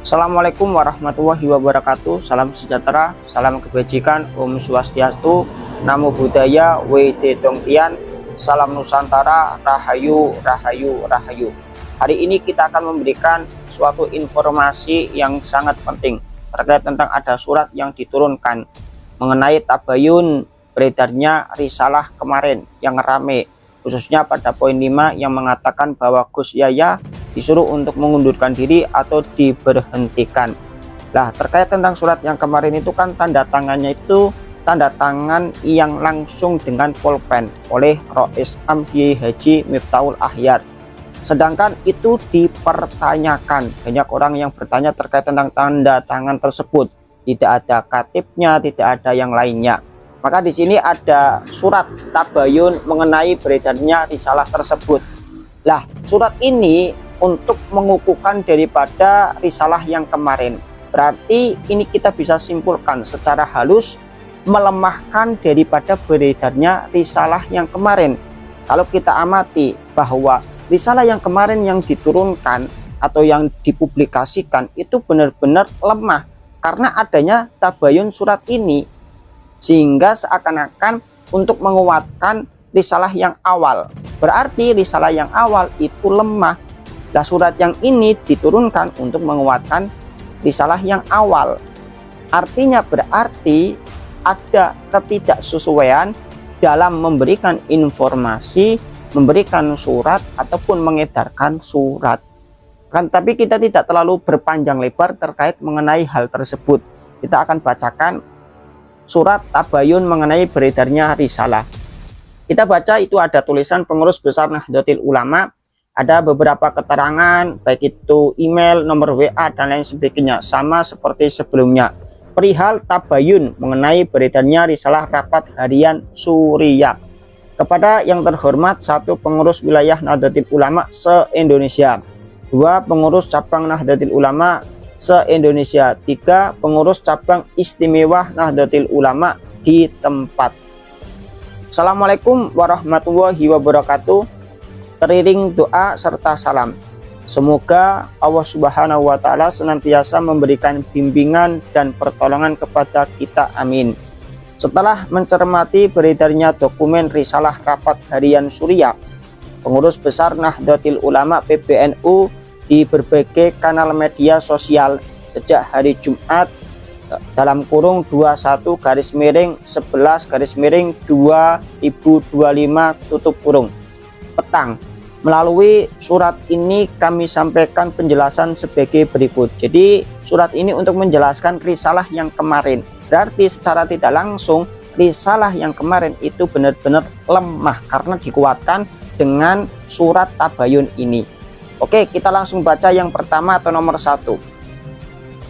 Assalamualaikum warahmatullahi wabarakatuh. Salam sejahtera, salam kebajikan, Om Swastiastu, Namo Buddhaya, Wede Tongtian, Salam Nusantara, Rahayu, Rahayu, Rahayu. Hari ini kita akan memberikan suatu informasi yang sangat penting terkait tentang ada surat yang diturunkan mengenai tabayun beredarnya risalah kemarin yang rame, khususnya pada poin 5 yang mengatakan bahwa Gus Yahya disuruh untuk mengundurkan diri atau diberhentikan. Nah, terkait tentang surat yang kemarin itu kan tanda tangannya itu tanda tangan yang langsung dengan pulpen oleh Rois Am Kiai Haji Miftahul Ahyar. Sedangkan itu dipertanyakan, banyak orang yang bertanya terkait tentang tanda tangan tersebut. Tidak ada katibnya, tidak ada yang lainnya. Maka di sini ada surat tabayun mengenai beredarnya risalah tersebut. Lah, surat ini untuk mengukuhkan daripada risalah yang kemarin. Berarti ini kita bisa simpulkan secara halus melemahkan daripada beredarnya risalah yang kemarin. Kalau kita amati bahwa risalah yang kemarin yang diturunkan atau yang dipublikasikan itu benar-benar lemah karena adanya tabayun surat ini, sehingga seakan-akan untuk menguatkan risalah yang awal. Berarti risalah yang awal itu lemah. Nah, surat yang ini diturunkan untuk menguatkan risalah yang awal. Artinya berarti ada ketidaksesuaian dalam memberikan informasi, memberikan surat ataupun mengedarkan surat. Kan tapi kita tidak terlalu berpanjang lebar terkait mengenai hal tersebut. Kita akan bacakan surat tabayun mengenai beredarnya risalah. Kita baca itu ada tulisan pengurus besar Nahdlatul Ulama, ada beberapa keterangan baik itu email, nomor WA dan lain sebagainya, sama seperti sebelumnya. Perihal tabayun mengenai beredarnya risalah rapat harian Suriah. Kepada yang terhormat, 1 pengurus wilayah Nahdlatul Ulama se-Indonesia, 2 pengurus cabang Nahdlatul Ulama se-Indonesia, 3 pengurus cabang istimewa Nahdlatul Ulama di tempat. Assalamualaikum warahmatullahi wabarakatuh. Teriring doa serta salam, semoga Allah Subhanahu wa Ta'ala senantiasa memberikan bimbingan dan pertolongan kepada kita, amin. Setelah mencermati beredarnya dokumen risalah rapat harian Suriah, pengurus besar Nahdlatul Ulama PBNU di berbagai kanal media sosial sejak hari Jumat dalam kurung 21/11/2025 tutup kurung petang. Melalui surat ini kami sampaikan penjelasan sebagai berikut. Jadi surat ini untuk menjelaskan risalah yang kemarin. Berarti secara tidak langsung risalah yang kemarin itu benar-benar lemah karena dikuatkan dengan surat tabayun ini. Oke, kita langsung baca yang pertama atau nomor 1.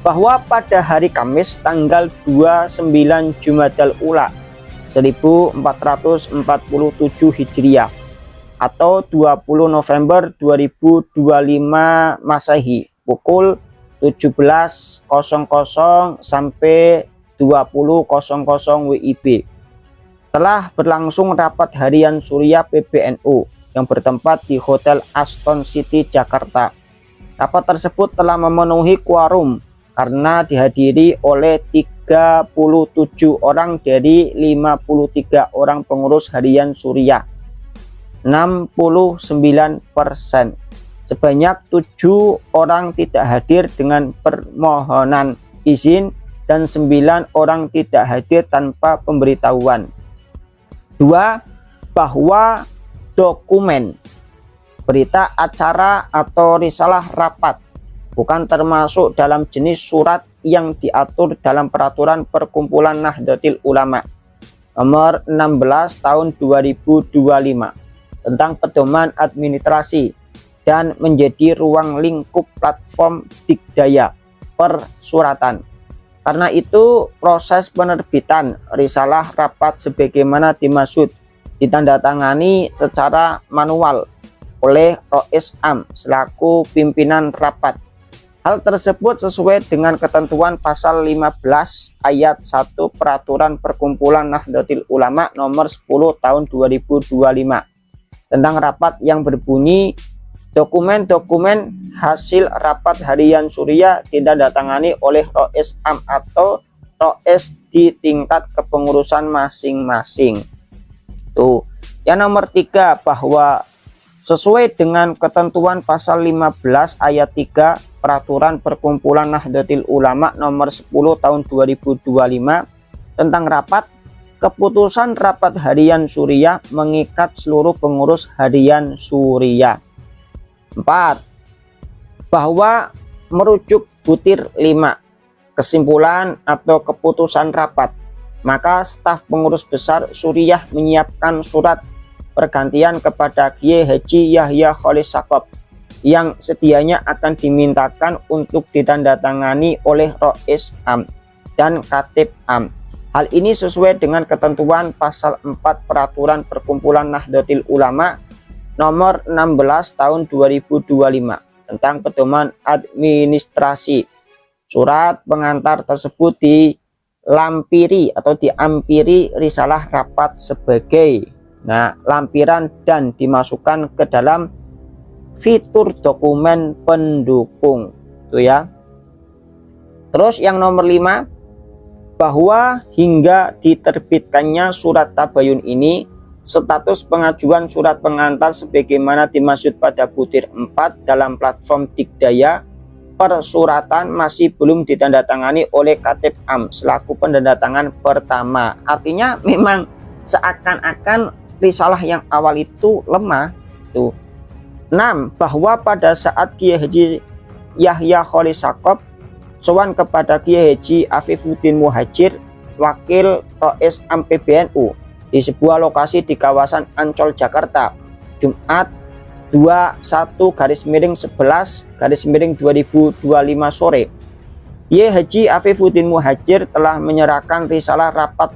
Bahwa pada hari Kamis tanggal 29 Jumadal Ula 1447 Hijriah atau 20 November 2025 Masehi pukul 17.00 sampai 20.00 WIB telah berlangsung rapat harian Suriah PBNU yang bertempat di Hotel Aston City Jakarta. Rapat tersebut telah memenuhi quorum karena dihadiri oleh 37 orang dari 53 orang pengurus harian Suriah, 69%. Sebanyak 7 orang tidak hadir dengan permohonan izin dan 9 orang tidak hadir tanpa pemberitahuan. 2. Bahwa dokumen berita acara atau risalah rapat bukan termasuk dalam jenis surat yang diatur dalam peraturan perkumpulan Nahdlatul Ulama nomor 16 tahun 2025 tentang pedoman administrasi dan menjadi ruang lingkup platform Digdaya persuratan. Karena itu proses penerbitan risalah rapat sebagaimana dimaksud ditandatangani secara manual oleh Rois Am selaku pimpinan rapat. Hal tersebut sesuai dengan ketentuan pasal 15 ayat 1 Peraturan Perkumpulan Nahdlatul Ulama nomor 10 tahun 2025 tentang rapat yang berbunyi Dokumen-dokumen hasil rapat harian Suriah ditandatangani oleh Rois Am atau Rois di tingkat kepengurusan masing-masing. Tuh. Yang nomor 3, bahwa sesuai dengan ketentuan pasal 15 ayat 3 Peraturan Perkumpulan Nahdlatul Ulama nomor 10 tahun 2025 tentang rapat, keputusan rapat harian Suriah mengikat seluruh pengurus harian Suriah. 4. Bahwa merujuk butir 5 kesimpulan atau keputusan rapat, maka staf pengurus besar Suriah menyiapkan surat pergantian kepada Kiai Haji Yahya Khalil Saqaf yang sedianya akan dimintakan untuk ditandatangani oleh Rois Am dan Khatib Am. Hal ini sesuai dengan ketentuan pasal 4 Peraturan Perkumpulan Nahdlatul Ulama nomor 16 tahun 2025 tentang pedoman administrasi. Surat pengantar tersebut dilampiri atau diampiri risalah rapat sebagai lampiran dan dimasukkan ke dalam fitur dokumen pendukung itu ya. Terus yang nomor 5, bahwa hingga diterbitkannya surat tabayun ini, status pengajuan surat pengantar sebagaimana dimaksud pada butir 4 dalam platform Digdaya persuratan masih belum ditandatangani oleh Khatib Am selaku penandatangan pertama. Artinya memang seakan-akan risalah yang awal itu lemah. Tuh. 6. Bahwa pada saat Kiai Haji Yahya Khalil Saqaf sowan kepada Kiai Haji Afifuddin Muhajir, Wakil Rois Am PBNU di sebuah lokasi di kawasan Ancol, Jakarta, Jumat 21/11/2025 sore. Kiai Haji Afifuddin Muhajir telah menyerahkan risalah rapat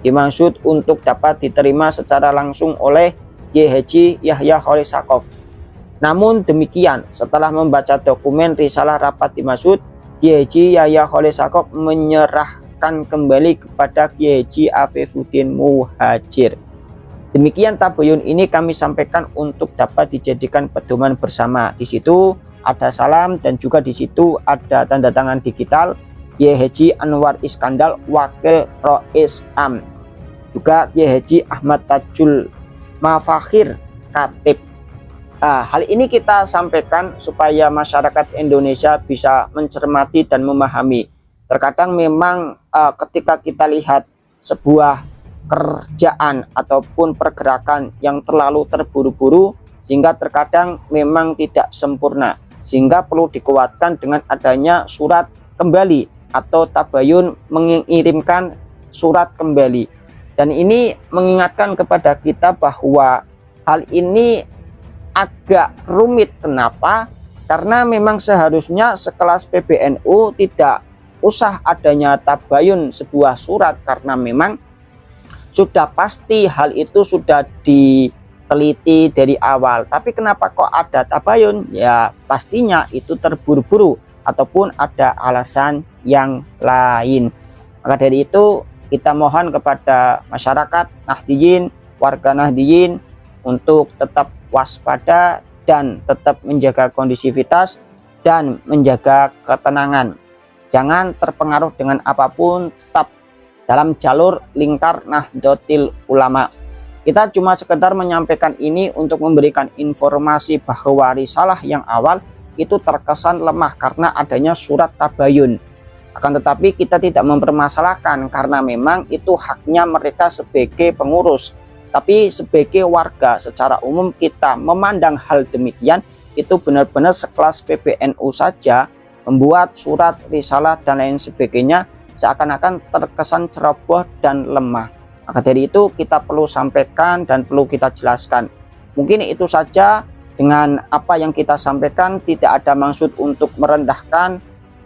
dimaksud untuk dapat diterima secara langsung oleh Kiai Haji Yahya Khalil Saqaf. Namun demikian, setelah membaca dokumen risalah rapat dimaksud, Kiai Haji Yahya Khalil Saqaf menyerahkan kembali kepada Kiai Haji Afifuddin Muhajir. Demikian tabayun ini kami sampaikan untuk dapat dijadikan pedoman bersama. Di situ ada salam dan juga di situ ada tanda tangan digital Kiai Haji Anwar Iskandar, Wakil Rois Am. Juga Kiai Haji Ahmad Tajul Mafakhir, Khatib. Hal ini kita sampaikan supaya masyarakat Indonesia bisa mencermati dan memahami. Terkadang memang ketika kita lihat sebuah kerjaan ataupun pergerakan yang terlalu terburu-buru sehingga terkadang memang tidak sempurna, sehingga perlu dikuatkan dengan adanya surat kembali atau tabayun mengirimkan surat kembali. Dan ini mengingatkan kepada kita bahwa hal ini agak rumit. Kenapa? Karena memang seharusnya sekelas PBNU tidak usah adanya tabayun sebuah surat, karena memang sudah pasti hal itu sudah diteliti dari awal. Tapi kenapa kok ada tabayun? Ya pastinya itu terburu-buru ataupun ada alasan yang lain. Maka dari itu kita mohon kepada masyarakat Nahdliyin, warga Nahdliyin untuk tetap waspada dan tetap menjaga kondisivitas dan menjaga ketenangan. Jangan terpengaruh dengan apapun, tetap dalam jalur lingkar Nahdlatul Ulama. Kita cuma sekedar menyampaikan ini untuk memberikan informasi bahwa risalah yang awal itu terkesan lemah karena adanya surat tabayun. Akan tetapi kita tidak mempermasalahkan karena memang itu haknya mereka sebagai pengurus. Tapi sebagai warga secara umum kita memandang hal demikian itu benar-benar sekelas PBNU saja membuat surat, risalah dan lain sebagainya seakan-akan terkesan ceroboh dan lemah. Maka dari itu kita perlu sampaikan dan perlu kita jelaskan. Mungkin itu saja, dengan apa yang kita sampaikan tidak ada maksud untuk merendahkan,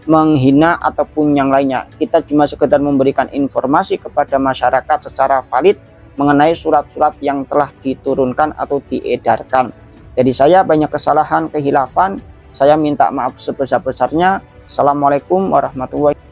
menghina ataupun yang lainnya. Kita cuma sekedar memberikan informasi kepada masyarakat secara valid mengenai surat-surat yang telah diturunkan atau diedarkan. Jadi saya banyak kesalahan, kehilafan, saya minta maaf sebesar-besarnya. Assalamualaikum warahmatullahi wabarakatuh.